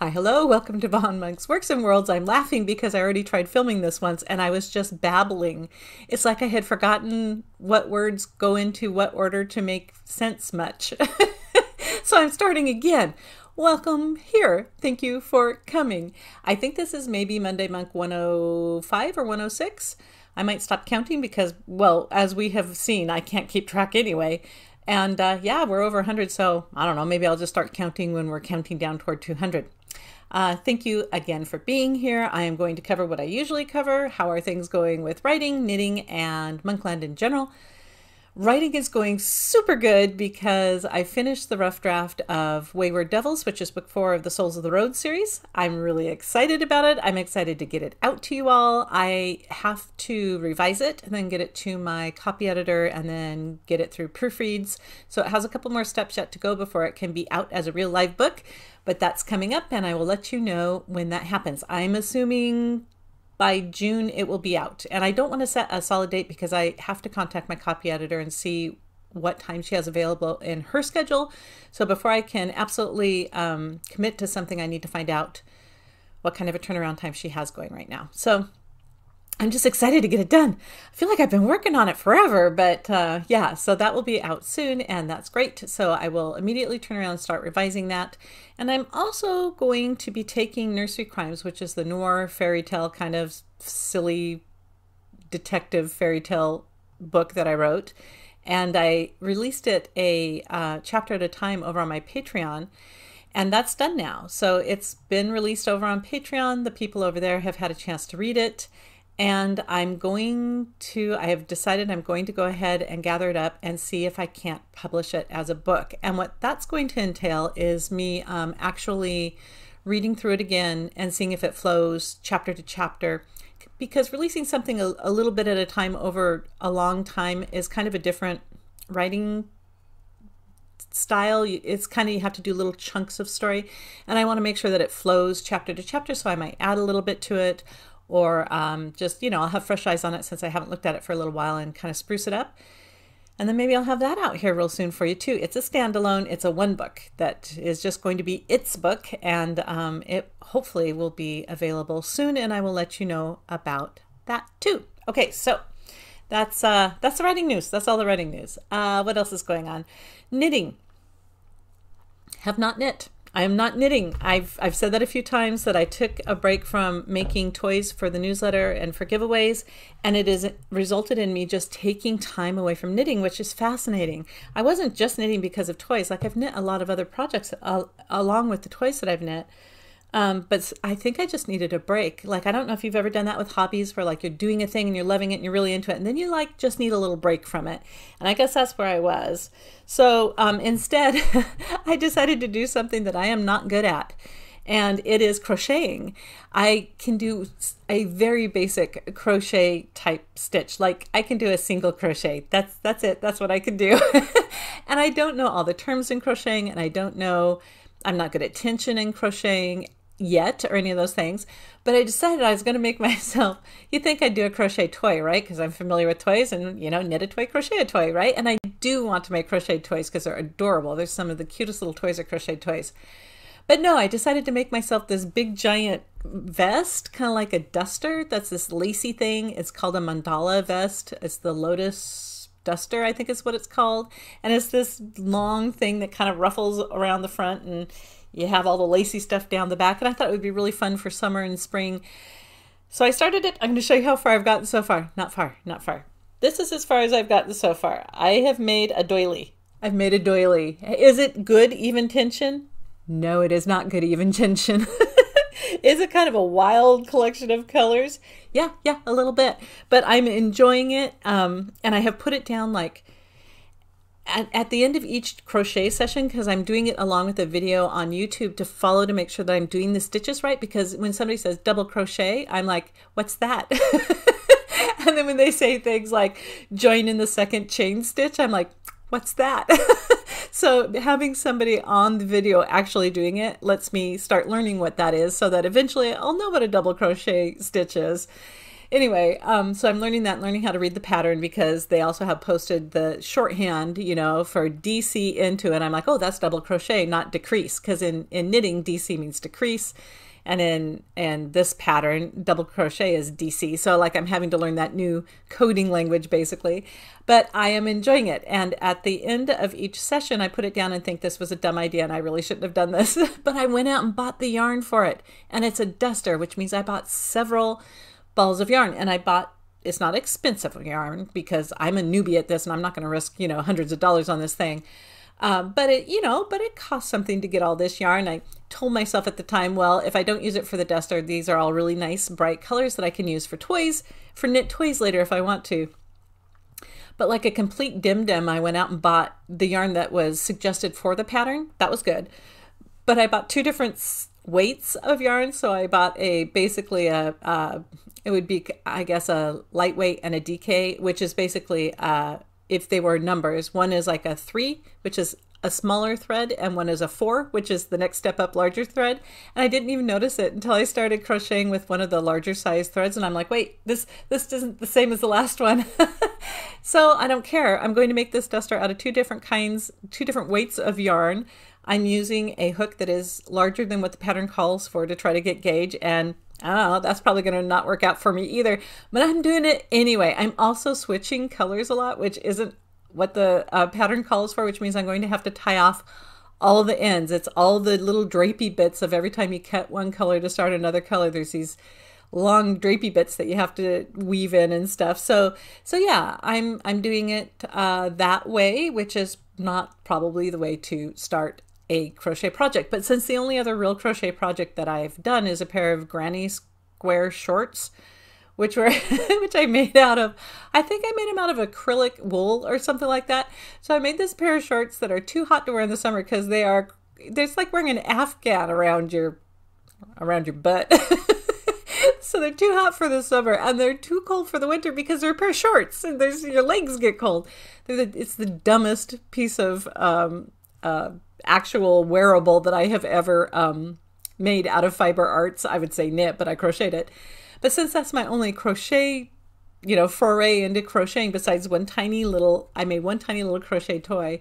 Hi, hello, welcome to Von Monk's Works and Worlds. I'm laughing because I already tried filming this once and I was just babbling. It's like I had forgotten what words go into what order to make sense much. So I'm starting again. Welcome here. Thank you for coming. I think this is maybe Monday Monk 105 or 106. I might stop counting because, well, as we have seen, I can't keep track anyway. And yeah, we're over 100, so I don't know, maybe I'll just start counting when we're counting down toward 200. Thank you again for being here. I am going to cover what I usually cover. How are things going with writing, knitting, and Monkland in general? Writing is going super good because I finished the rough draft of Wayward Devils, which is book 4 of the Souls of the Road series. I'm really excited about it. I'm excited to get it out to you all. I have to revise it and then get it to my copy editor and then get it through proofreads. So it has a couple more steps yet to go before it can be out as a real live book, but that's coming up and I will let you know when that happens. I'm assuming by June it will be out. And I don't want to set a solid date because I have to contact my copy editor and see what time she has available in her schedule. So before I can absolutely commit to something, I need to find out what kind of a turnaround time she has going right now. So I'm just excited to get it done. I feel like I've been working on it forever, but yeah, so that will be out soon and that's great. So I will immediately turn around and start revising that. And I'm also going to be taking Nursery Crimes, which is the noir fairy tale kind of silly detective fairy tale book that I wrote. And I released it a chapter at a time over on my Patreon. And that's done now. So it's been released over on Patreon. The people over there have had a chance to read it. And I have decided I'm going to go ahead and gather it up and see if I can't publish it as a book. And what that's going to entail is me actually reading through it again and seeing if it flows chapter to chapter. Because releasing something a little bit at a time over a long time is kind of a different writing style. It's kind of, you have to do little chunks of story. And I want to make sure that it flows chapter to chapter, so I might add a little bit to it. Or just, I'll have fresh eyes on it since I haven't looked at it for a little while and kind of spruce it up. And then maybe I'll have that out here real soon for you too. It's a standalone, it's a one book that is just going to be its book, and it hopefully will be available soon, and I will let you know about that too. Okay, so that's the writing news. That's all the writing news. What else is going on? Knitting. Have not knit. I am not knitting. I've said that a few times, that I took a break from making toys for the newsletter and for giveaways, and it has resulted in me just taking time away from knitting, which is fascinating. I wasn't just knitting because of toys. Like, I've knit a lot of other projects along with the toys that I've knit. But I think I just needed a break. Like, I don't know if you've ever done that with hobbies where like you're doing a thing and you're loving it and you're really into it, and then you like just need a little break from it. And I guess that's where I was. So instead, I decided to do something that I am not good at, and it is crocheting. I can do a very basic crochet type stitch. Like, I can do a single crochet. That's it. That's what I can do. And I don't know all the terms in crocheting, and I'm not good at tension in crocheting yet or any of those things, but I decided I was going to make myself, you'd think I'd do a crochet toy, right? Because I'm familiar with toys and, knit a toy, crochet a toy, right? And I do want to make crochet toys because they're adorable. There's some of the cutest little toys are crochet toys. But no, I decided to make myself this big giant vest, kind of like a duster. That's this lacy thing. It's called a mandala vest. It's the lotus duster, I think is what it's called. And it's this long thing that kind of ruffles around the front, and you have all the lacy stuff down the back. And I thought it would be really fun for summer and spring. So I started it. I'm going to show you how far I've gotten so far. Not far, not far. This is as far as I've gotten so far. I have made a doily. I've made a doily. Is it good even tension? No, it is not good even tension. Is it kind of a wild collection of colors? Yeah, a little bit. But I'm enjoying it. And I have put it down like at the end of each crochet session, because I'm doing it along with a video on YouTube to follow to make sure that I'm doing the stitches right. Because when somebody says double crochet, I'm like, what's that? And then when they say things like join in the second chain stitch, I'm like, what's that? So having somebody on the video actually doing it lets me start learning what that is, so that eventually I'll know what a double crochet stitch is. Anyway, so I'm learning that, learning how to read the pattern because they also have posted the shorthand, you know, for DC into it. I'm like, oh, that's double crochet, not decrease, because in knitting, DC means decrease. And this pattern, double crochet is DC. So like I'm having to learn that new coding language basically, but I am enjoying it. And at the end of each session, I put it down and think this was a dumb idea and I really shouldn't have done this, but I went out and bought the yarn for it. And it's a duster, which means I bought several balls of yarn, and it's not expensive yarn because I'm a newbie at this and I'm not going to risk, you know, hundreds of dollars on this thing. But it costs something to get all this yarn. I told myself at the time, well, if I don't use it for the duster, these are all really nice, bright colors that I can use for toys, for knit toys later if I want to. But like a complete dim-dim, I went out and bought the yarn that was suggested for the pattern. That was good. But I bought two different weights of yarn. So I bought basically it would be, I guess, a lightweight and a DK, which is basically, if they were numbers, one is like a 3, which is a smaller thread, and one is a 4, which is the next step up, larger thread. And I didn't even notice it until I started crocheting with one of the larger size threads, and I'm like, wait, this isn't the same as the last one. So I don't care. I'm going to make this duster out of two different weights of yarn. I'm using a hook that is larger than what the pattern calls for to try to get gauge, and I don't know, that's probably going to not work out for me either, but I'm doing it anyway. I'm also switching colors a lot, which isn't what the pattern calls for, which means I'm going to have to tie off all the ends. It's all the little drapey bits of every time you cut one color to start another color. There's these long drapey bits that you have to weave in and stuff. So yeah, I'm doing it that way, which is not probably the way to start a crochet project. But since the only other real crochet project that I've done is a pair of granny square shorts, which I made out of, I think I made them out of acrylic wool or something like that. So I made this pair of shorts that are too hot to wear in the summer because it's like wearing an Afghan around your butt. So they're too hot for the summer and they're too cold for the winter because they're a pair of shorts and your legs get cold. It's the dumbest piece of actual wearable that I have ever made out of fiber arts. I would say knit, but I crocheted it. But since that's my only crochet, foray into crocheting, besides I made one tiny little crochet toy.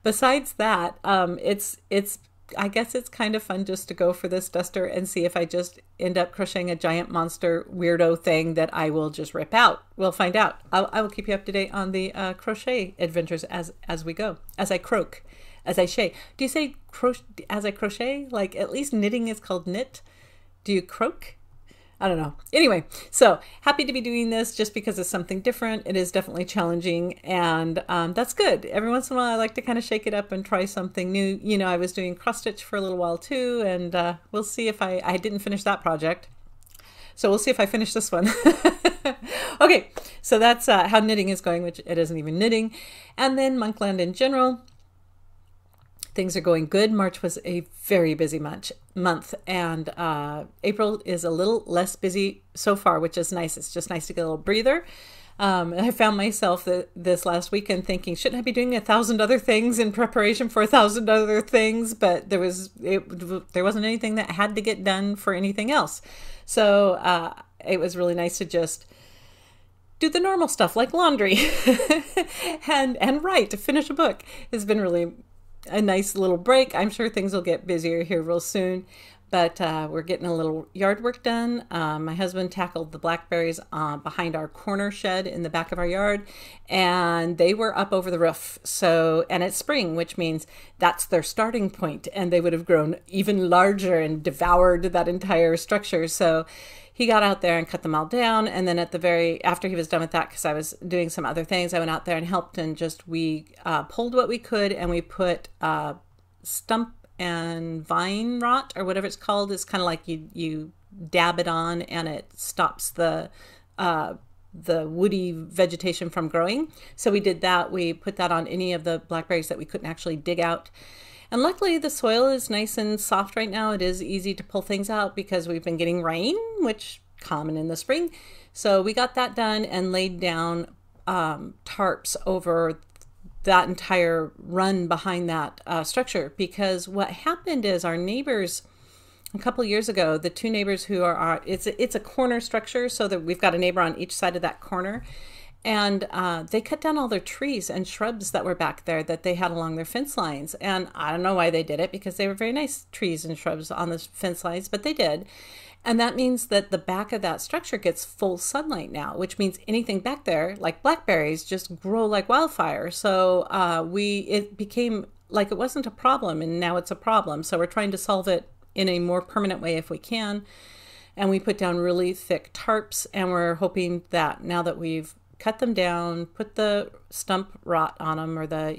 Besides that, I guess it's kind of fun just to go for this duster and see if I just end up crocheting a giant monster weirdo thing that I will just rip out. We'll find out. I will keep you up to date on the crochet adventures as we go, as I croak. As I shay. Do you say as I crochet? Like at least knitting is called knit. Do you croak? I don't know. Anyway, so happy to be doing this just because it's something different. It is definitely challenging, and that's good. Every once in a while I like to kind of shake it up and try something new. I was doing cross stitch for a little while too, and we'll see if I didn't finish that project. So we'll see if I finish this one. Okay, so that's how knitting is going, which it isn't even knitting. And then Monkland in general. Things are going good. March was a very busy month, and April is a little less busy so far, which is nice. It's just nice to get a little breather. I found myself this last weekend thinking, shouldn't I be doing 1,000 other things in preparation for 1,000 other things? But there wasn't anything that had to get done for anything else. So it was really nice to just do the normal stuff like laundry and write, to finish a book. It's been really a nice little break. I'm sure things will get busier here real soon, but we're getting a little yard work done. My husband tackled the blackberries behind our corner shed in the back of our yard, and they were up over the roof. And it's spring, which means that's their starting point, and they would have grown even larger and devoured that entire structure. So he got out there and cut them all down, and then after he was done with that, because I was doing some other things, I went out there and helped, and we pulled what we could, and we put stump and vine rot, or whatever it's called. It's kind of like you dab it on and it stops the woody vegetation from growing. So we did that. We put that on any of the blackberries that we couldn't actually dig out. And luckily the soil is nice and soft right now. It is easy to pull things out because we've been getting rain, which common in the spring. So we got that done and laid down tarps over that entire run behind that structure, because what happened is our neighbors a couple years ago, the two neighbors who are it's a corner structure, so that we've got a neighbor on each side of that corner, and they cut down all their trees and shrubs that were back there that they had along their fence lines. And I don't know why they did it, because they were very nice trees and shrubs on the fence lines, but they did. And that means that the back of that structure gets full sunlight now, which means anything back there, like blackberries, just grow like wildfire. So it became like it wasn't a problem, and now it's a problem. So we're trying to solve it in a more permanent way if we can. And we put down really thick tarps, and we're hoping that now that we've cut them down, put the stump rot on them, or the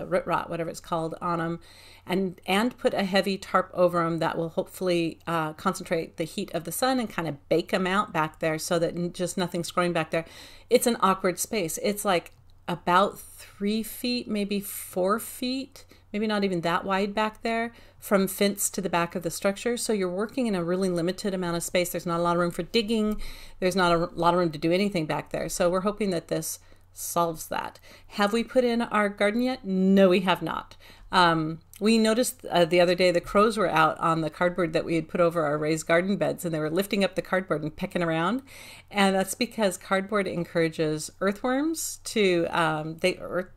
root rot, whatever it's called, on them, and put a heavy tarp over them that will hopefully concentrate the heat of the sun and kind of bake them out back there, so that just nothing's growing back there. It's an awkward space. It's like about 3 feet, maybe 4 feet, maybe not even that wide back there from fence to the back of the structure. So you're working in a really limited amount of space. There's not a lot of room for digging. There's not a lot of room to do anything back there. So we're hoping that this solves that. Have we put in our garden yet? No, we have not. We noticed the other day the crows were out on the cardboard that we had put over our raised garden beds, and they were lifting up the cardboard and pecking around. And that's because cardboard encourages earthworms to,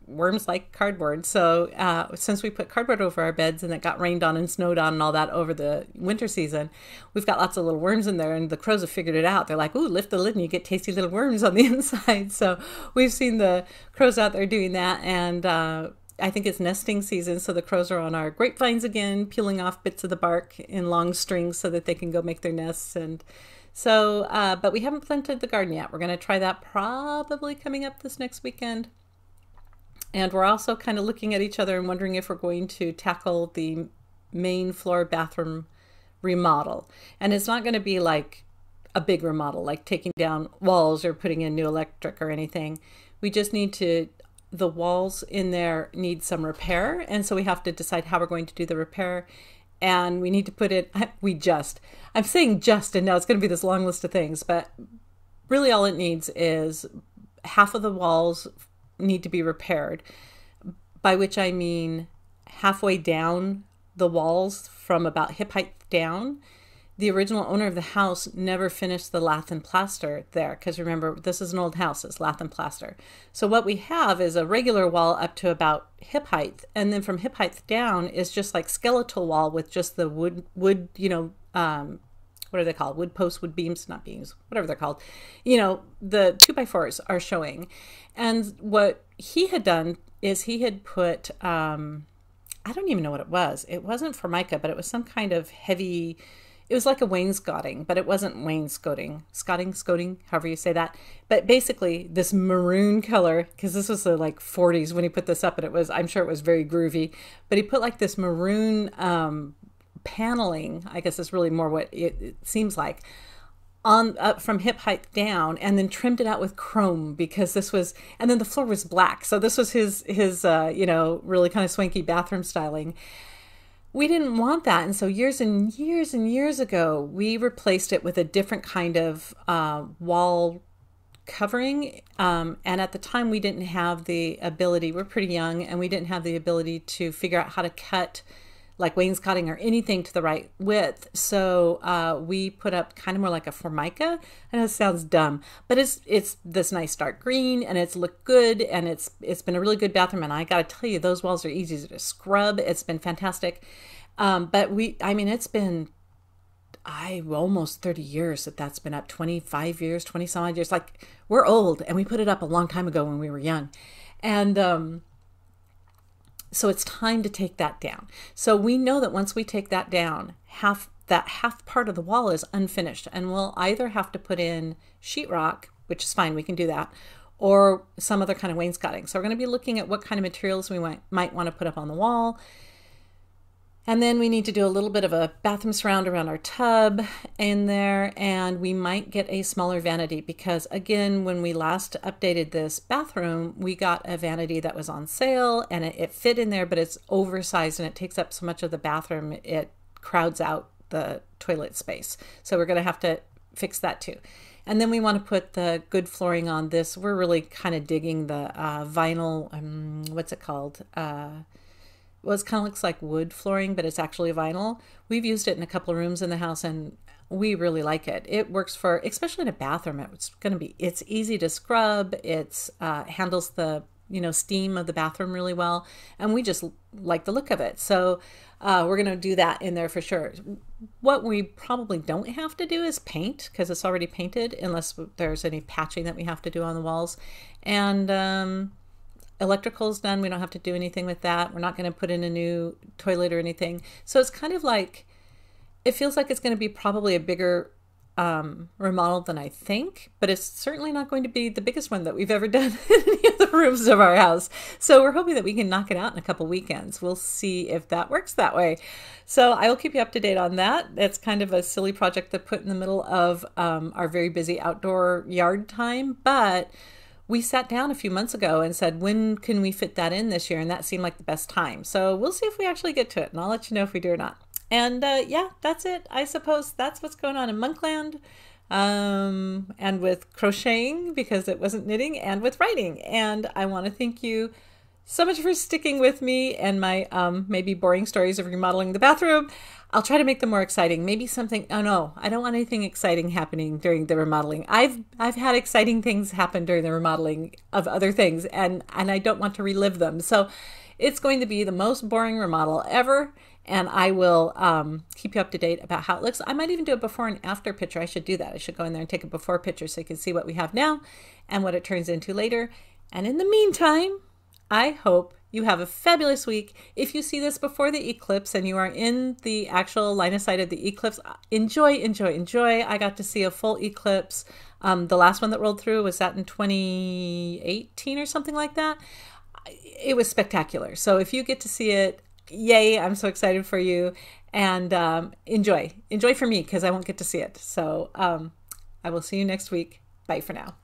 worms like cardboard. So since we put cardboard over our beds and it got rained on and snowed on and all that over the winter season, we've got lots of little worms in there, and the crows have figured it out. They're like, ooh, lift the lid and you get tasty little worms on the inside. So we've seen the crows out there doing that, and I think it's nesting season, so the crows are on our grapevines again, peeling off bits of the bark in long strings so that they can go make their nests. And so, but we haven't planted the garden yet. We're going to try that probably coming up this next weekend. And we're also kind of looking at each other and wondering if we're going to tackle the main floor bathroom remodel. And it's not going to be like a big remodel, like taking down walls or putting in new electric or anything. We just need to the walls in there need some repair, and so we have to decide how we're going to do the repair. And we need to put it, I'm saying just, and now it's going to be this long list of things, but really all it needs is half of the walls need to be repaired, by which I mean halfway down the walls from about hip height down. The original owner of the house never finished the lath and plaster there, because remember, this is an old house, it's lath and plaster. So what we have is a regular wall up to about hip height, and then from hip height down is just like skeletal wall with just the wood, what are they called? Wood posts, wood beams, not beams, whatever they're called. The 2x4s are showing. And what he had done is he had put, I don't even know what it was. It wasn't Formica, but it was some kind of heavy, it was like a wainscoting, but it wasn't wainscoting, scotting, however you say that. But basically this maroon color, because this was the like 40s when he put this up, and I'm sure it was very groovy, but he put like this maroon paneling, I guess is really more what it seems like, on up from hip height down, and then trimmed it out with chrome, because this was, and then the floor was black. So this was his really kind of swanky bathroom styling. We didn't want that, and so years and years and years ago, we replaced it with a different kind of wall covering. And at the time, we didn't have the ability, we're pretty young, and we didn't have the ability to figure out how to cut like wainscoting or anything to the right width. So we put up kind of more like a Formica. I know it sounds dumb, but it's this nice dark green, and it's looked good, and it's been a really good bathroom. And I got to tell you, those walls are easy to scrub. It's been fantastic. But it's been almost 30 years that's been up, 25 years, 20 some odd years. Like, we're old, and we put it up a long time ago when we were young. And so it's time to take that down. So we know that once we take that down, half part of the wall is unfinished, and we'll either have to put in sheetrock, which is fine, we can do that, or some other kind of wainscoting. So we're going to be looking at what kind of materials we might want to put up on the wall. And then we need to do a little bit of a bathroom surround around our tub in there, and we might get a smaller vanity, because again, when we last updated this bathroom, we got a vanity that was on sale, and it fit in there, but it's oversized and it takes up so much of the bathroom, it crowds out the toilet space. So we're going to have to fix that too. And then we want to put the good flooring on this. We're really kind of digging the vinyl, what's it called? well, it kind of looks like wood flooring, but it's actually vinyl. We've used it in a couple of rooms in the house, and we really like it. It works for, especially in a bathroom. It's easy to scrub. It's handles the steam of the bathroom really well, and we just like the look of it. So we're going to do that in there for sure. What we probably don't have to do is paint, because it's already painted, unless there's any patching that we have to do on the walls. And electrical's done. We don't have to do anything with that. We're not going to put in a new toilet or anything. So it's kind of like, it feels like it's going to be probably a bigger remodel than I think, but it's certainly not going to be the biggest one that we've ever done in any of the rooms of our house. So we're hoping that we can knock it out in a couple weekends. We'll see if that works that way. So I will keep you up to date on that. It's kind of a silly project to put in the middle of our very busy outdoor yard time, but we sat down a few months ago and said, when can we fit that in this year? And that seemed like the best time. So we'll see if we actually get to it, and I'll let you know if we do or not. And yeah, that's it. I suppose that's what's going on in Monkland, and with crocheting, because it wasn't knitting, and with writing. And I want to thank you so much for sticking with me and my maybe boring stories of remodeling the bathroom. I'll try to make them more exciting. Maybe something, oh no, I don't want anything exciting happening during the remodeling. I've had exciting things happen during the remodeling of other things, and I don't want to relive them. So it's going to be the most boring remodel ever, and I will keep you up to date about how it looks. I might even do a before and after picture. I should do that. I should go in there and take a before picture so you can see what we have now and what it turns into later. And in the meantime, I hope you have a fabulous week. If you see this before the eclipse and you are in the actual line of sight of the eclipse, enjoy, enjoy, enjoy. I got to see a full eclipse. The last one that rolled through was that in 2018 or something like that. It was spectacular. So if you get to see it, yay, I'm so excited for you. And enjoy for me, because I won't get to see it. So I will see you next week. Bye for now.